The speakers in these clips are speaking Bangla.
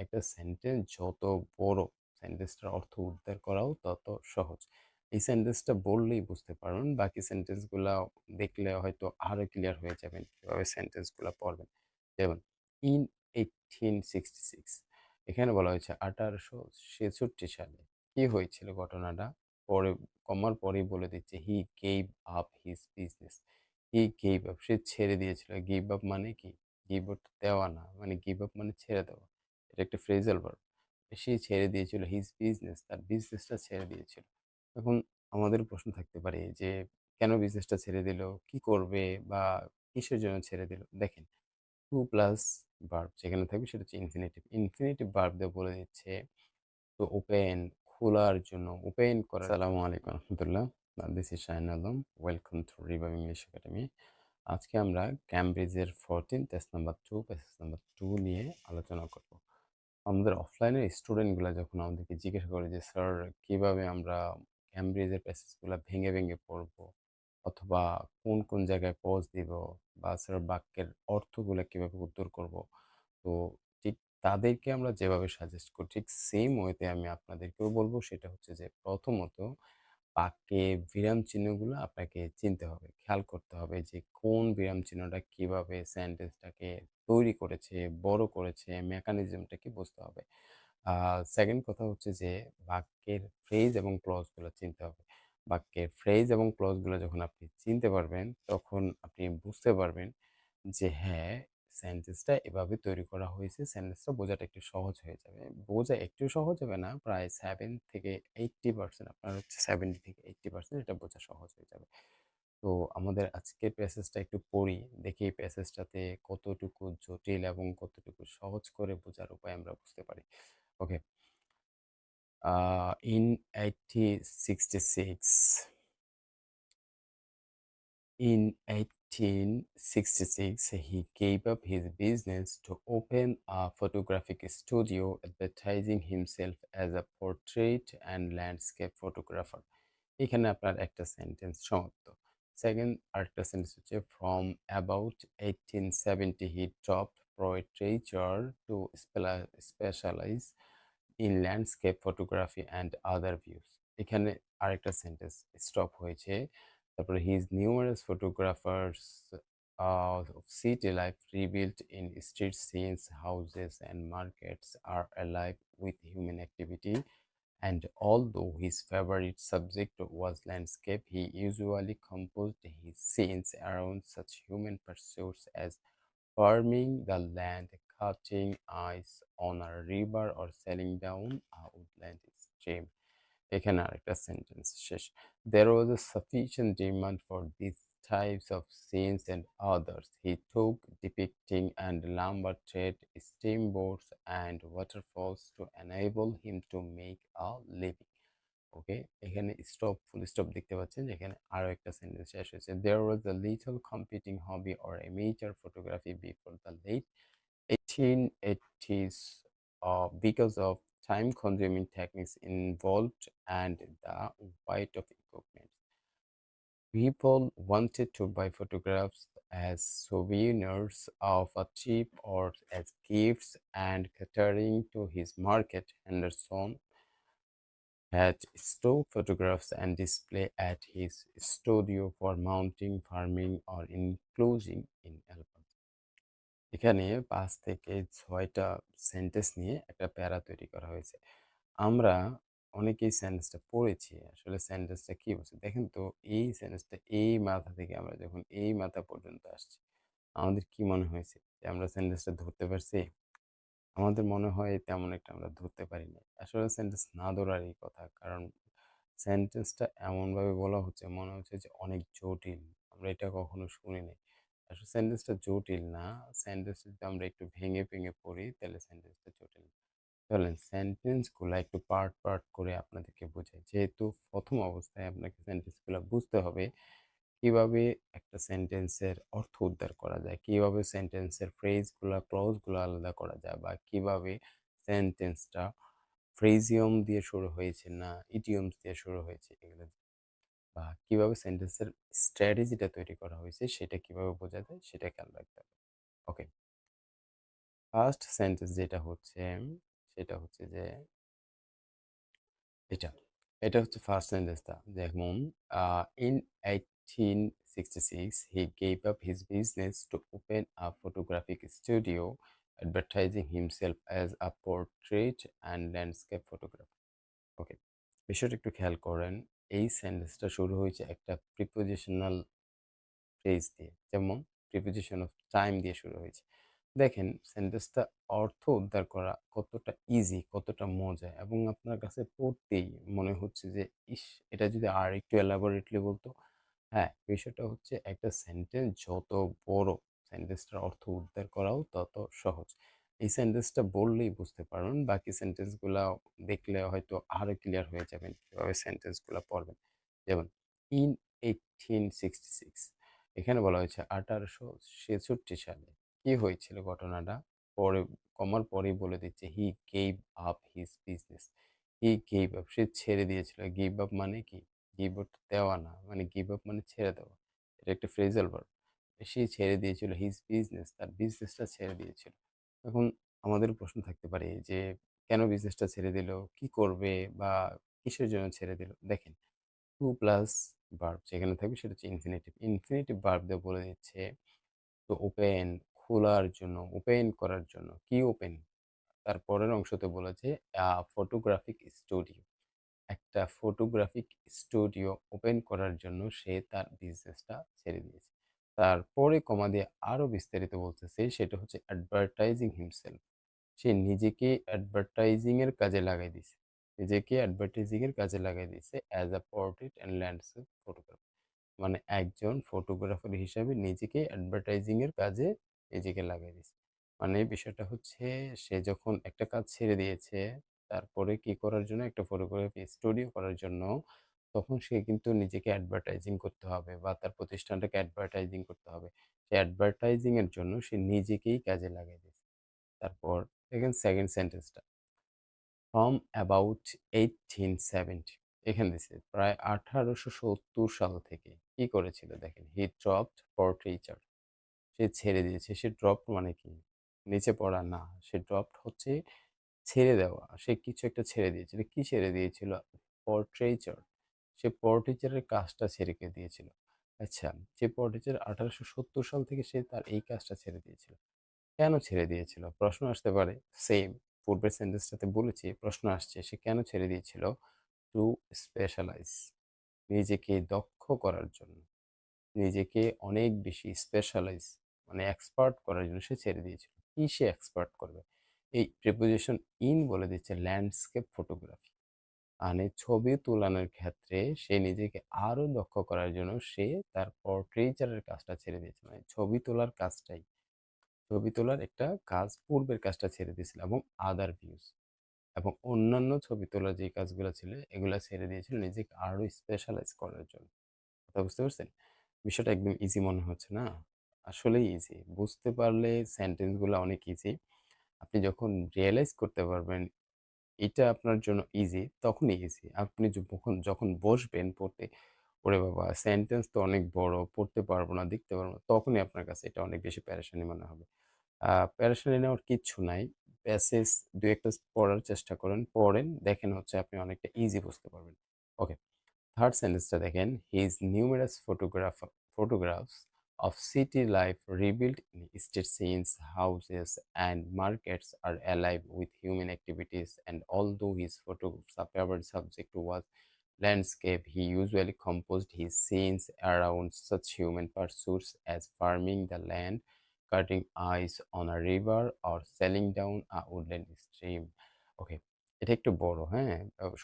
একটা সেন্টেন্স যত বড়, সেন্টেন্সটার অর্থ উদ্ধার করাও তত সহজ। এই সেন্টেন্সটা বললেই বুঝতে পারবেন। বাকি সেন্টেন্সগুলা দেখলে হয়তো আরো ক্লিয়ার হয়ে যাবেন কিভাবে সেন্টেন্সগুলা পড়বেন। যেমন ইন 1866 এখানে বলা হয়েছে 1866 সালে কি হয়েছিল ঘটনাটা? পরে কমার পরেই বলে দিচ্ছে he gave up his business. He gave up সে ছেড়ে দিয়েছিল। গিভ আপ মানে কি? গিভ আপ দেওয়া না। মানে গিভ আপ মানে ছেড়ে দেওয়া। এটা একটা ফ্রেজাল ভার্ব। সে ছেড়ে দিয়েছিল হিজ বিজনেস, তার বিজনেসটা ছেড়ে দিয়েছিল। এখন আমাদের প্রশ্ন থাকতে পারে যে কেন বিজনেসটা ছেড়ে দিল? কি করবে বা কিসের জন্য ছেড়ে দিল? দেখেন 2 প্লাস ভার্ব যেখানে থাকবে সেটা হচ্ছে ইনফিনিটিভ। ইনফিনিটিভ ভার্ব দিয়ে বলে দিচ্ছে তো ওপেন, খোলার জন্য, ওপেন করার। আসসালামু আলাইকুম রহমতুল্লাহ। This is Shahin Alam. Welcome to Revive English academy. আজকে আমরা ক্যামব্রিজের 14 টেস্ট নাম্বার 2 প্যাসেজ নাম্বার 2 নিয়ে আলোচনা করব। আমাদের অফলাইনের স্টুডেন্টগুলা যখন আমাদেরকে জিজ্ঞাসা করে যে স্যার কিভাবে আমরা ক্যামব্রিজের প্যাসেজগুলা ভেঙে ভেঙে পড়বো অথবা কোন কোন জায়গায় পজ দিব বা স্যার বাক্যের অর্থগুলা কিভাবে উত্তর করব, তো ঠিক তাদেরকে আমরা যেভাবে সাজেস্ট করি ঠিক সেম ওয়েতে আমি আপনাদেরকেও বলবো। সেটা হচ্ছে যে প্রথমত বাক্যে বিরাম চিহ্নগুলো আপনাকে চিনতে হবে, খেয়াল করতে হবে যে কোন বিরাম চিহ্নটা কিভাবে সেন্টেন্সটাকে তৈরি করেছে, বড় করেছে, মেকানিজমটা কি বুঝতে হবে। সেকেন্ড কথা হচ্ছে যে বাক্যের ফ্রেজ এবং ক্লজগুলো চিনতে হবে। বাক্যের ফ্রেজ এবং ক্লজগুলো যখন আপনি চিনতে পারবেন, তখন আপনি বুঝতে পারবেন যে হ্যাঁ, সেন্টেন্সটা এভাবে তৈরি করা হয়েছে। সেন্টেন্সটা বোঝাটা একটু সহজ হয়ে যাবে। বোঝা একটু সহজ হবে না, প্রায় 7 থেকে 80% আপনার হচ্ছে 70 থেকে 80% এটা বোঝা সহজ হয়ে যাবে। তো আমাদের আজকের প্যাসেজটা একটু পড়ি। দেখি এই প্যাসেজটাতে কতটুকু জটিল এবং কতটুকু সহজ করে বোঝার উপায় আমরা বুঝতে পারি। ওকে। In 1866, in 1866, he gave up his business to open a photographic studio, advertising himself as a portrait and landscape photographer. এখানে আপনার একটা সেন্টেন্স সমাপ্ত। সেকেন্ড আরেকটা সেন্টেন্স হচ্ছে from about 1870 he dropped portraiture to specialize in landscape photography and other views. এখানে আরেকটা সেন্টেন্স স্টপ হয়েছে। তারপরে his numerous photographers of city life rebuilt in street scenes, houses and markets are alive with human activity, and although his favorite subject was landscape, he usually composed his scenes around such human pursuits as farming the land, cutting ice on a river, or sailing down a woodland stream. এখানে আরেকটা সেন্টেন্স শেষ। There was a sufficient demand for these types of scenes and others he took, depicting and lumber trade, steamboats and waterfalls to enable him to make a living. ওকে, এখানে স্টপ, ফুল স্টপ দেখতে পাচ্ছেন। এখানে আরো একটা সেন্টেন্স শেষ হয়েছে। There was a little competing hobby or amateur photography before the late 1880s because of time-consuming techniques involved and the weight of equipment. People wanted to buy photographs as souvenirs of a trip or as gifts, and catering to his market, Henderson had stock photographs and display at his studio for mounting, farming, or including in albums. এখানে ৫ থেকে ৬ টা সেন্টেন্স নিয়ে একটা প্যারা তৈরি করা হয়েছে। আমরা অনেকেই সেন্টেন্সটা পড়েছি। আসলে সেন্টেন্সটা কি বলছে? দেখেন তো, এই সেন্টেন্সটা এই মাথা থেকে আমরা যখন এই মাথা পর্যন্ত আসছি, আমাদের কি মনে হয়েছে? যে আমরা সেন্টেন্সটা ধরতে পারছি? আমাদের মনে হয় তেমন একটা আমরা ধরতে পারি নাই। আসলে সেন্টেন্স না ধরারই কথা। কারণ সেন্টেন্সটা এমনভাবে বলা হচ্ছে, মনে হচ্ছে যে অনেক জটিল। আমরা এটা কখনো শুনি নাই। আসলে সেন্টেন্সটা জটিল না। সেন্টেন্স যদি আমরা একটু ভেঙে, ভেঙে পড়ি তাহলে সেন্টেন্সটা জটিল না। চলেন সেন্টেন্স গুলা একটু পার্ট, পার্ট করে আপনাদেরকে বোঝাই। যেহেতু ১ম অবস্থায় আপনাকে সেন্টেন্স গুলা বুঝতে হবে কিভাবে একটা সেন্টেন্সের অর্থ উদ্ধার করা যায়, কিভাবে সেন্টেন্সের ফ্রেজ গুলা, ক্লজ গুলা আলাদা করা যায় বা কিভাবে সেন্টেন্সটা ফ্রেজিয়ম দিয়ে শুরু হয়েছে না ইডিয়মস দিয়ে শুরু হয়েছে এগুলো, বা কিভাবে সেন্টেন্সের স্ট্র্যাটেজিটা তৈরি করা হয়েছে সেটা কিভাবে বোঝা যায় সেটা খেয়াল রাখতে হবে। ওকে, ফার্স্ট সেন্টেন্স যেটা হচ্ছে সেটা হচ্ছে যে এটা। এটা হচ্ছে ফার্স্ট সেন্টেন্সটা। যেমন in 1866 he gave up his business to open a photographic studio, advertising himself as a portrait and landscape photographer. ওকে। বিষয়টা একটু খেয়াল করেন। এই সেন্টেন্সটা শুরু হয়েছে একটা প্রিপোজিশনাল ফ্রেজ দিয়ে। যেমন প্রিপোজিশন অফ টাইম দিয়ে শুরু হয়েছে। দেখেন সেন্টেন্সটা অর্থ উদ্ধার করা কতটা ইজি, কতটা মজা এবং আপনার কাছে পড়তেই মনে হচ্ছে যে, ইস! এটা যদি আরেকটু এলাবোরেটলি বলতো। হ্যাঁ, বিষয়টা হচ্ছে একটা সেন্টেন্স যত বড়, সেন্টেন্সটার অর্থ উদ্ধার করাও তত সহজ। এই সেন্টেন্সটা বললেই বুঝতে পারবেন। বাকি সেন্টেন্সগুলা দেখলে হয়তো আরো ক্লিয়ার হয়ে যাবেন কিভাবে সেন্টেন্সগুলা পড়বেন। যেমন in 1866 এখানে বলা হয়েছে ১৮৬৬ সালে। কি হয়েছিল ঘটনাটা? পরে কমার পরেই বলে দিচ্ছে he gave up his business. He gave up সে ছেড়ে দিয়েছিল। give up মানে কি? গিভ আপ দেওয়া না। মানে গিভ আপ মানে ছেড়ে দেওয়া। এটা একটা ফ্রেজাল ভার্ব। সে ছেড়ে দিয়েছিল হিজ বিজনেস, তার বিজনেসটা ছেড়ে দিয়েছিল। এখন আমাদের প্রশ্ন থাকতে পারে যে কেন বিজনেসটা ছেড়ে দিল? কি করবে বা কিসের জন্য ছেড়ে দিল? দেখেন 2 প্লাস ভার্ব যেখানে থাকবে সেটা হচ্ছে ইনফিনিটিভ। ইনফিনিটিভ ভার্ব দিয়ে বলে দিচ্ছে তো ওপেন, খোলার জন্য, ওপেন করার জন্য। কি ওপেন? তার পরের অংশতে বলেছে ফটোগ্রাফিক স্টুডিও। একটা ফটোগ্রাফিক স্টুডিও ওপেন করার জন্য সে তার বিজনেসটা ছেড়ে দিয়েছে। তারপরে কমা দিয়ে আরো বিস্তারিত বলতেছে সেটা হচ্ছে অ্যাডভার্টাইজিং হিমসেলফ। সে নিজেকে অ্যাডভার্টাইজিং এর কাজে লাগাই দিছে। নিজেকে অ্যাডভার্টাইজিং এর কাজে লাগাই দিছে as a portrait and landscape photographer. মানে একজন ফটোগ্রাফার হিসাবে নিজেকে অ্যাডভার্টাইজিং এর কাজে নিজেকে লাগাই দিছে। মানে বিষয়টা হচ্ছে সে যখন একটা কাজ ছেড়ে দিয়েছে, তারপরে কি করার জন্য একটা ফটোগ্রাফি স্টুডিও করার জন্য, তখন সে কিন্তু নিজেকে অ্যাডভার্টাইজিং করতে হবে বা তার প্রতিষ্ঠানটাকে অ্যাডভার্টাইজিং করতে হবে। সে অ্যাডভার্টাইজিং এর জন্য সে নিজেকেই কাজে লাগাই দিয়েছে। তারপর দেখেন 2nd সেন্টেন্সটা from about 1870 এখানে দিছে প্রায় 1870 সাল থেকে কি করেছিল দেখেন he dropped portraiture সে ছেড়ে দিয়েছে। সে ড্রপ মানে কি? নিচে পড়া না। সে ড্রপড হচ্ছে ছেড়ে দেওয়া। সে কিছু একটা ছেড়ে দিয়েছিল। কি ছেড়ে দিয়েছিল? portraiture সে portraiture এর কাজটা ছেড়ে দিয়েছিল। আচ্ছা, যে portraiture 1870 সাল থেকে সে তার এই কাজটা ছেড়ে দিয়েছিল। কেন ছেড়ে দিয়েছিল? প্রশ্ন আসতে পারে। সেইম পূর্বের সেন্টেন্সটাতে বলেছি প্রশ্ন আসছে সে কেন ছেড়ে দিয়েছিল? টু স্পেশালাইজ নিজেকে দক্ষ করার জন্য। নিজেকে অনেক বেশি স্পেশালাইজ মানে এক্সপার্ট করার জন্য সে ছেড়ে দিয়েছিল। কি সে এক্সপার্ট করবে? এই প্রিপোজিশন ইন বলে দিচ্ছে ল্যান্ডস্কেপ ফটোগ্রাফি। মানে ছবি তোলানোর ক্ষেত্রে সে নিজেকে আরো দক্ষ করার জন্য সে তার পোর্ট্রেচারের কাজটা ছেড়ে দিয়েছে। মানে ছবি তোলার কাজটাই। ছবি তোলার একটা কাজ পূর্বের কাজটা ছেড়ে দিয়েছিল এবং আদার ভিউজ এবং অন্যান্য ছবি তোলার যে কাজগুলো ছিল এগুলা ছেড়ে দিয়েছিল নিজেকে আরো স্পেশালাইজ করার জন্য। কথা বুঝতে পারছেন? বিষয়টা একদম ইজি মনে হচ্ছে না? আসলেই ইজি। বুঝতে পারলে সেন্টেন্স গুলা অনেক ইজি। আপনি যখন রিয়ালাইজ করতে পারবেন এটা আপনার জন্য ইজি, তখনই ইজি। আপনি যখন বসবেন পড়তে, ওরে বাবা! সেন্টেন্স তো অনেক বড়, পড়তে পারব না, লিখতে পারব না। তখনই আপনার কাছে এটা অনেক বেশি পেরেশানি মনে হবে। প্যারাশানি নেওয়ার কিচ্ছু নাই। প্যাসেজ ২-১ টা পড়ার চেষ্টা করেন। পড়েন, দেখেন হচ্ছে আপনি অনেকটা ইজি বুঝতে পারবেন। ওকে। থার্ড সেন্টেন্সটা দেখেন, his numerous photographs of city life revealed in street scenes, houses, and markets are alive with human activities. And although his photographs' favorite subject was landscape, he usually composed his scenes around such human pursuits as farming the land, cutting ice on a river, or sailing down a woodland stream. Okay. এটা একটু বড়, হ্যাঁ?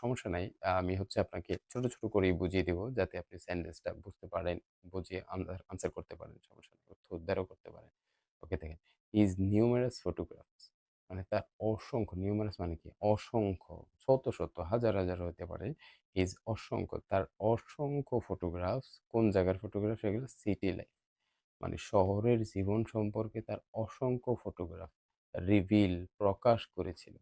সমস্যা নাই। আমি হচ্ছে আপনাকে ছোট, ছোট করেই বুঝিয়ে দিব যাতে আপনি সেন্টেন্সটা বুঝতে পারেন, বুঝিয়ে আনসার করতে পারেন। সমস্যা নেই। অর্থ উদ্ধারও করতে পারেন। ওকে দেখেন। His numerous photographs মানে তার অসংখ্য numerous মানে কি? অসংখ্য, শত, শত, হাজার, হাজার হতে পারে। His অসংখ্য, তার অসংখ্য ফটোগ্রাফস কোন জায়গার ফটোগ্রাফ সেগুলো? সিটি লাইফ মানে শহরের জীবন সম্পর্কে তার অসংখ্য ফটোগ্রাফ প্রকাশ করেছিল।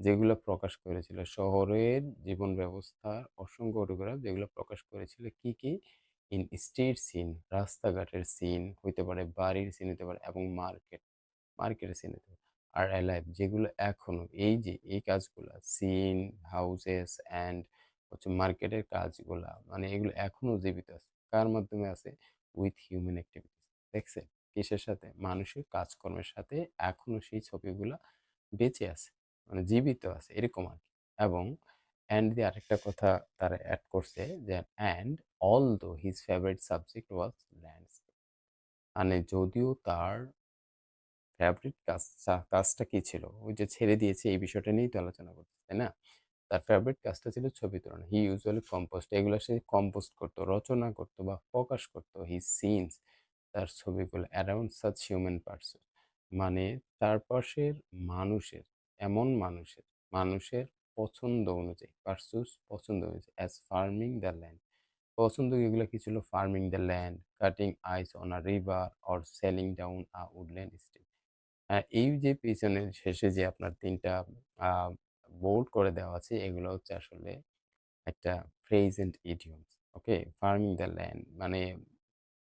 যেগুলো প্রকাশ করেছিল শহরের জীবন ব্যবস্থার অসংখ্য ফটোগ্রাফ যেগুলো প্রকাশ করেছিল কি, কি? ইন স্ট্রিট সিন রাস্তাঘাটের সিন হইতে পারে, বাড়ির সিন হইতে পারে এবং মার্কেটের সিন হইতে পারে। আর অ্যালাইভ যেগুলো এখনো এই যে এই কাজগুলা সিন, হাউসেস অ্যান্ড হচ্ছে মার্কেটের কাজগুলা মানে এগুলো এখনো জীবিত আছে। কার মাধ্যমে আছে? With human activities. দেখছেন? কিসের সাথে? মানুষের কাজকর্মের সাথে এখনো সেই ছবিগুলা বেঁচে আছে। মানে জীবিত আছে এরকম আরকি। এবং দিয়ে আরেকটা কথা তারা এড করছে যে and although his favourite subject was landscape. মানে যদিও তার ফেভারিট কাজটা কি ছিল? ওই যে ছেড়ে দিয়েছে এই বিষয়টা নিয়েই তো আলোচনা করছি, তাই না? তার ফেভারিট কাজটা ছিল ছবি তোলা। হি ইউজুয়ালি কম্পোজড এগুলো সে কম্পোজ করত, রচনা করত বা প্রকাশ করত হিজ সিনস তার ছবিগুলো অ্যারাউন্ড সাচ হিউম্যান পারসন। মানে চারপাশের মানুষের, এমন মানুষের পছন্দ অনুযায়ী পারসুস পছন্দ অনুযায়ী অ্যাজ ফার্মিং দ্য ল্যান্ড। পছন্দ এগুলো কি ছিল? Farming the land, cutting ice on a river or selling down a woodland street. এই যে পেছনের শেষে যে আপনার ৩ টা আ বোল্ড করে দেওয়া আছে এগুলো হচ্ছে আসলে একটা present idioms. Okay? Farming the land মানে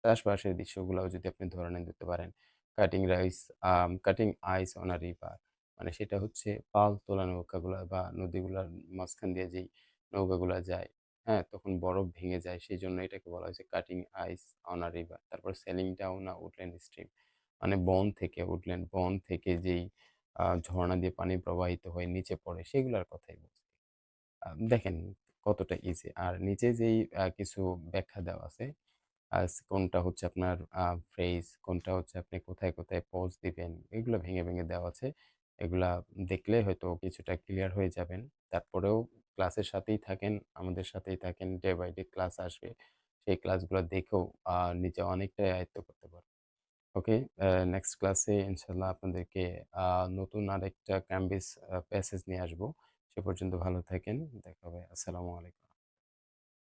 চাষবাসের দৃশ্যগুলাও যদি আপনি ধরে নিতে পারেন। Cutting rice cutting ice on a river মানে সেটা হচ্ছে পাল তোলা নৌকাগুলা বা নদীগুলার মাঝখান দিয়ে যেই নৌকাগুলা যায়, হ্যাঁ? তখন বরফ ভেঙে যায়। সেজন্য এটাকে বলা হয়েছে cutting ice on a river. তারপর সেলিং ডাউন আ উডল্যান্ড স্ট্রিম মানে বন থেকে যেই ঝর্ণা দিয়ে পানি প্রবাহিত হয়ে নিচে পড়ে সেগুলার কথাই বলছি। দেখেন কতটা ইজি। আর নিচে যেই কিছু ব্যাখ্যা দেওয়া আছে কোনটা হচ্ছে আপনার ফ্রেজ, কোনটা হচ্ছে আপনি কোথায় পজ দিবেন, এগুলো ভেঙে দেওয়া আছে। এগুলা দেখলে হয়তো কিছুটা ক্লিয়ার হয়ে যাবেন। তারপরেও ক্লাসের সাথেই থাকেন, আমাদের সাথেই থাকেন। ডে বাই ডে ক্লাস আসবে। সেই ক্লাসগুলো দেখেও নিজে অনেকটাই আয়ত্ত করতে পারবেন। ওকে? নেক্সট ক্লাসে ইনশাআল্লাহ আপনাদেরকে আ নতুন আরেকটা ক্যামব্রিজ প্যাসেজ নিয়ে আসবো। সে পর্যন্ত ভালো থাকেন। দেখা হবে। আসসালামু আলাইকুম।